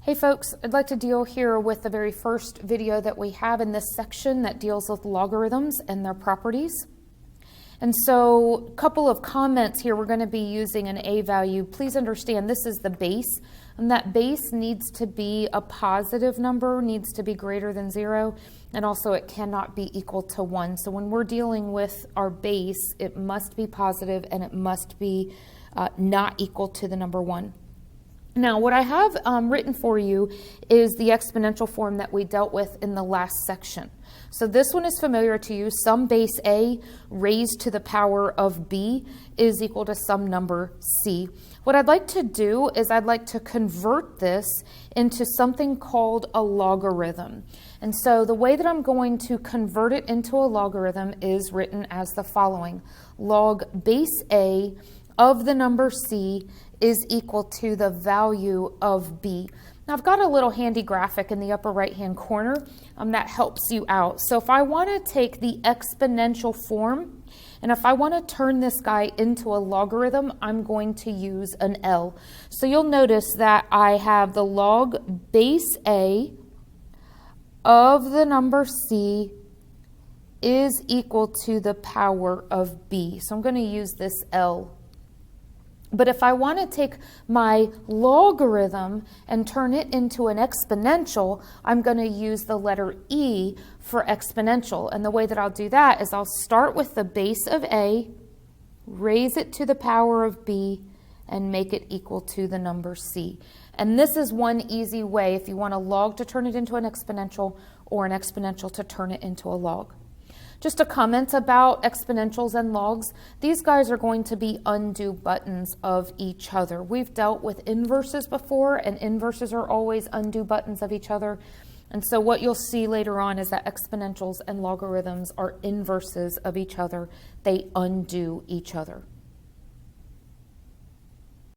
Hey folks, I'd like to deal here with the very first video that we have in this section that deals with logarithms and their properties. And so a couple of comments here, we're going to be using an a value. Please understand this is the base, and that base needs to be a positive number, needs to be greater than 0, and also it cannot be equal to 1. So when we're dealing with our base, it must be positive and it must be not equal to the number 1. Now, what I have written for you is the exponential form that we dealt with in the last section. So this one is familiar to you. Some base a raised to the power of b is equal to some number c. What I'd like to do is I'd like to convert this into something called a logarithm. And so the way that I'm going to convert it into a logarithm is written as the following. Log base a of the number c is equal to the value of b. Now I've got a little handy graphic in the upper right hand corner that helps you out. So if I want to take the exponential form and if I want to turn this guy into a logarithm, I'm going to use an L. So you'll notice that I have the log base a of the number c is equal to the power of b. So I'm going to use this L. But if I want to take my logarithm and turn it into an exponential, I'm going to use the letter E for exponential. And the way that I'll do that is I'll start with the base of A, raise it to the power of B, and make it equal to the number C. And this is one easy way if you want a log to turn it into an exponential or an exponential to turn it into a log. Just a comment about exponentials and logs. These guys are going to be undo buttons of each other. We've dealt with inverses before, and inverses are always undo buttons of each other. And so what you'll see later on is that exponentials and logarithms are inverses of each other. They undo each other.